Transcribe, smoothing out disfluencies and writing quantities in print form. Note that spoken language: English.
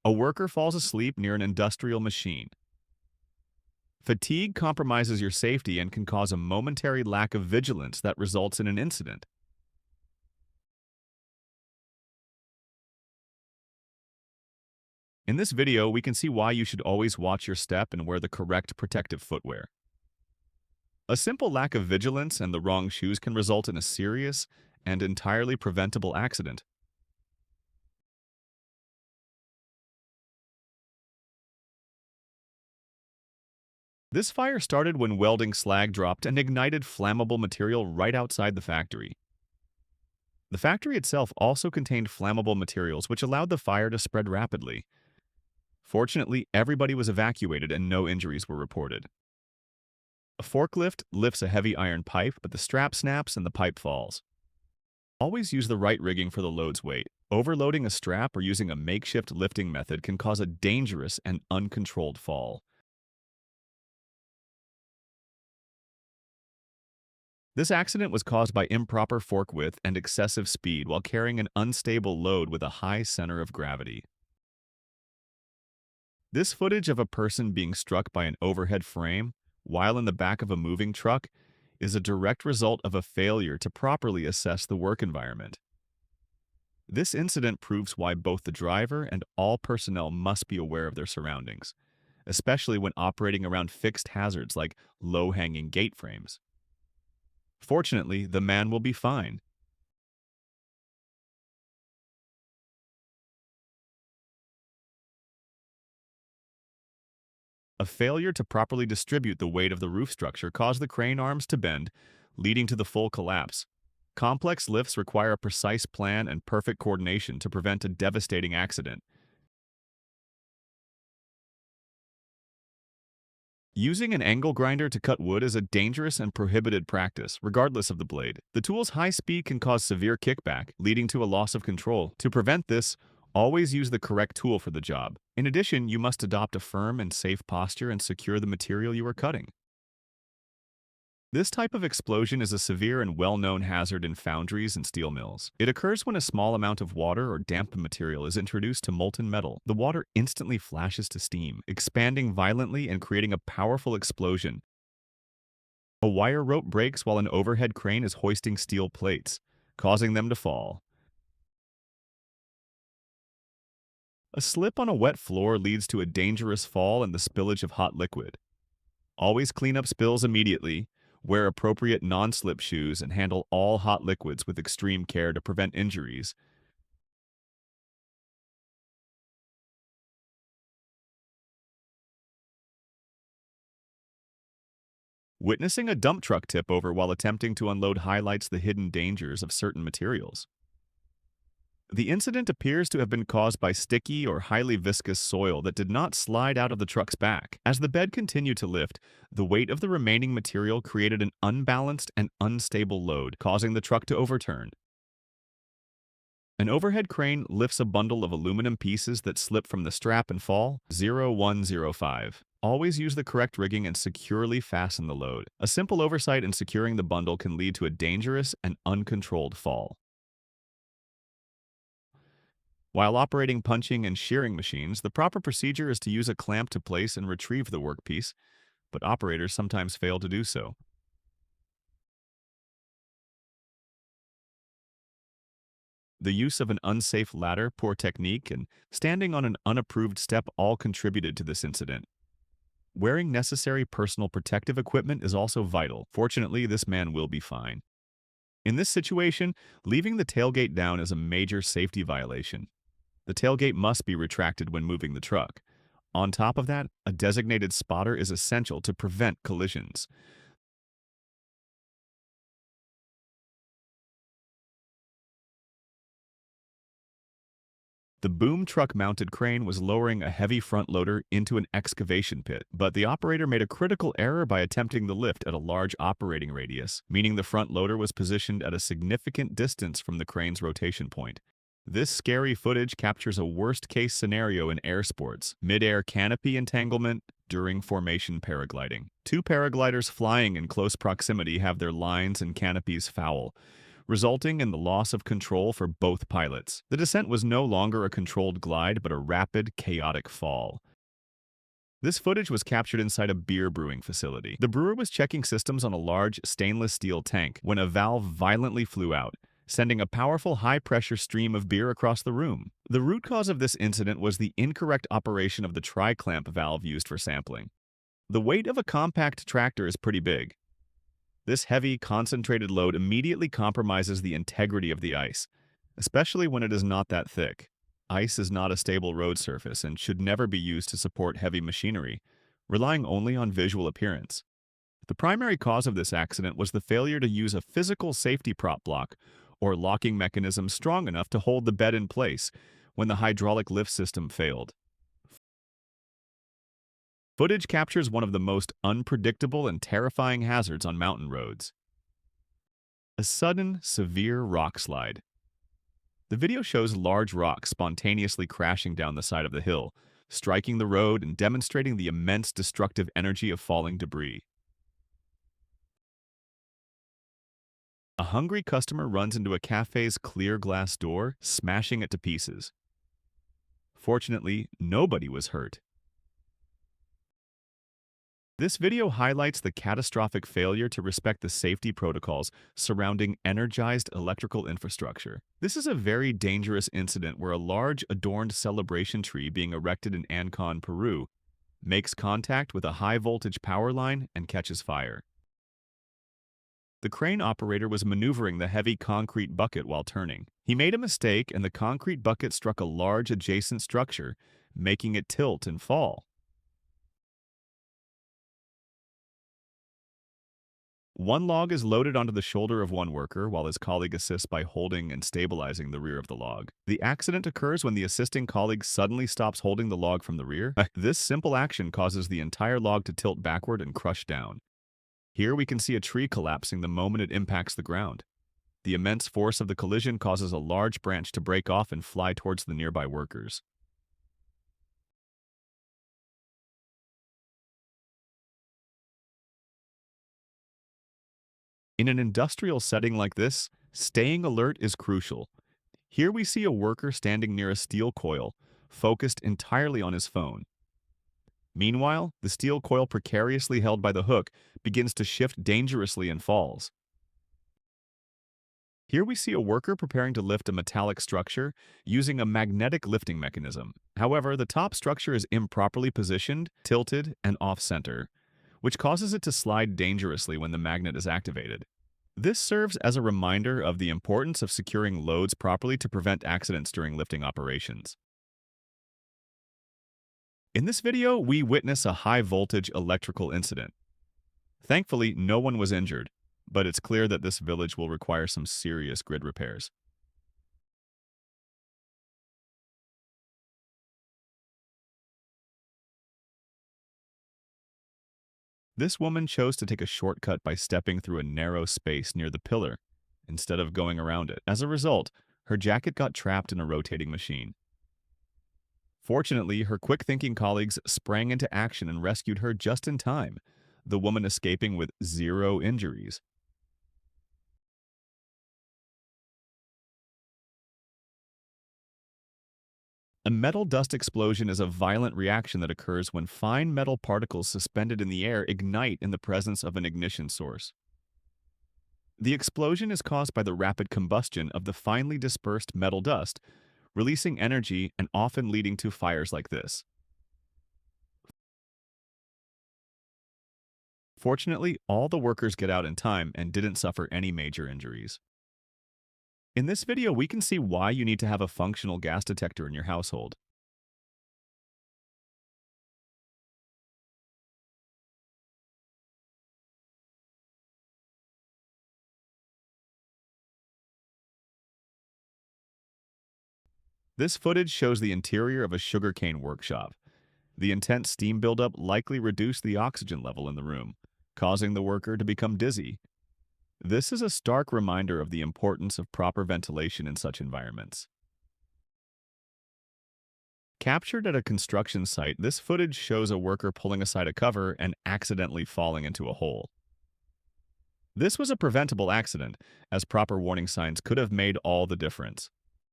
A worker falls asleep near an industrial machine. Fatigue compromises your safety and can cause a momentary lack of vigilance that results in an incident. In this video, we can see why you should always watch your step and wear the correct protective footwear. A simple lack of vigilance and the wrong shoes can result in a serious and entirely preventable accident. This fire started when welding slag dropped and ignited flammable material right outside the factory. The factory itself also contained flammable materials which allowed the fire to spread rapidly. Fortunately, everybody was evacuated and no injuries were reported. A forklift lifts a heavy iron pipe, but the strap snaps and the pipe falls. Always use the right rigging for the load's weight. Overloading a strap or using a makeshift lifting method can cause a dangerous and uncontrolled fall. This accident was caused by improper fork width and excessive speed while carrying an unstable load with a high center of gravity. This footage of a person being struck by an overhead frame while in the back of a moving truck is a direct result of a failure to properly assess the work environment. This incident proves why both the driver and all personnel must be aware of their surroundings, especially when operating around fixed hazards like low-hanging gate frames. Fortunately, the man will be fine. A failure to properly distribute the weight of the roof structure caused the crane arms to bend, leading to the full collapse. Complex lifts require a precise plan and perfect coordination to prevent a devastating accident. Using an angle grinder to cut wood is a dangerous and prohibited practice, regardless of the blade. The tool's high speed can cause severe kickback, leading to a loss of control. To prevent this, always use the correct tool for the job. In addition, you must adopt a firm and safe posture and secure the material you are cutting. This type of explosion is a severe and well-known hazard in foundries and steel mills. It occurs when a small amount of water or damp material is introduced to molten metal. The water instantly flashes to steam, expanding violently and creating a powerful explosion. A wire rope breaks while an overhead crane is hoisting steel plates, causing them to fall. A slip on a wet floor leads to a dangerous fall and the spillage of hot liquid. Always clean up spills immediately. Wear appropriate non-slip shoes and handle all hot liquids with extreme care to prevent injuries. Witnessing a dump truck tip over while attempting to unload highlights the hidden dangers of certain materials. The incident appears to have been caused by sticky or highly viscous soil that did not slide out of the truck's back. As the bed continued to lift, the weight of the remaining material created an unbalanced and unstable load, causing the truck to overturn. An overhead crane lifts a bundle of aluminum pieces that slip from the strap and fall. 0105. Always use the correct rigging and securely fasten the load. A simple oversight in securing the bundle can lead to a dangerous and uncontrolled fall. While operating punching and shearing machines, the proper procedure is to use a clamp to place and retrieve the workpiece, but operators sometimes fail to do so. The use of an unsafe ladder, poor technique, and standing on an unapproved step all contributed to this incident. Wearing necessary personal protective equipment is also vital. Fortunately, this man will be fine. In this situation, leaving the tailgate down is a major safety violation. The tailgate must be retracted when moving the truck. On top of that, a designated spotter is essential to prevent collisions. The boom truck-mounted crane was lowering a heavy front loader into an excavation pit, but the operator made a critical error by attempting the lift at a large operating radius, meaning the front loader was positioned at a significant distance from the crane's rotation point. This scary footage captures a worst-case scenario in air sports, midair canopy entanglement during formation paragliding. Two paragliders flying in close proximity have their lines and canopies foul, resulting in the loss of control for both pilots. The descent was no longer a controlled glide, but a rapid, chaotic fall. This footage was captured inside a beer brewing facility. The brewer was checking systems on a large stainless steel tank when a valve violently flew out, sending a powerful high-pressure stream of beer across the room. The root cause of this incident was the incorrect operation of the tri-clamp valve used for sampling. The weight of a compact tractor is pretty big. This heavy, concentrated load immediately compromises the integrity of the ice, especially when it is not that thick. Ice is not a stable road surface and should never be used to support heavy machinery, relying only on visual appearance. The primary cause of this accident was the failure to use a physical safety prop block or locking mechanism strong enough to hold the bed in place when the hydraulic lift system failed. Footage captures one of the most unpredictable and terrifying hazards on mountain roads: a sudden, severe rock slide. The video shows large rocks spontaneously crashing down the side of the hill, striking the road and demonstrating the immense destructive energy of falling debris. A hungry customer runs into a cafe's clear glass door, smashing it to pieces. Fortunately, nobody was hurt. This video highlights the catastrophic failure to respect the safety protocols surrounding energized electrical infrastructure. This is a very dangerous incident where a large adorned celebration tree being erected in Ancon, Peru, makes contact with a high-voltage power line and catches fire. The crane operator was maneuvering the heavy concrete bucket while turning. He made a mistake and the concrete bucket struck a large adjacent structure, making it tilt and fall. One log is loaded onto the shoulder of one worker while his colleague assists by holding and stabilizing the rear of the log. The accident occurs when the assisting colleague suddenly stops holding the log from the rear. This simple action causes the entire log to tilt backward and crush down. Here we can see a tree collapsing the moment it impacts the ground. The immense force of the collision causes a large branch to break off and fly towards the nearby workers. In an industrial setting like this, staying alert is crucial. Here we see a worker standing near a steel coil, focused entirely on his phone. Meanwhile, the steel coil precariously held by the hook begins to shift dangerously and falls. Here we see a worker preparing to lift a metallic structure using a magnetic lifting mechanism. However, the top structure is improperly positioned, tilted, and off-center, which causes it to slide dangerously when the magnet is activated. This serves as a reminder of the importance of securing loads properly to prevent accidents during lifting operations. In this video, we witness a high-voltage electrical incident. Thankfully, no one was injured, but it's clear that this village will require some serious grid repairs. This woman chose to take a shortcut by stepping through a narrow space near the pillar instead of going around it. As a result, her jacket got trapped in a rotating machine. Fortunately, her quick-thinking colleagues sprang into action and rescued her just in time, the woman escaping with 0 injuries. A metal dust explosion is a violent reaction that occurs when fine metal particles suspended in the air ignite in the presence of an ignition source. The explosion is caused by the rapid combustion of the finely dispersed metal dust, releasing energy and often leading to fires like this. Fortunately, all the workers get out in time and didn't suffer any major injuries. In this video, we can see why you need to have a functional gas detector in your household. This footage shows the interior of a sugarcane workshop. The intense steam buildup likely reduced the oxygen level in the room, causing the worker to become dizzy. This is a stark reminder of the importance of proper ventilation in such environments. Captured at a construction site, this footage shows a worker pulling aside a cover and accidentally falling into a hole. This was a preventable accident, as proper warning signs could have made all the difference.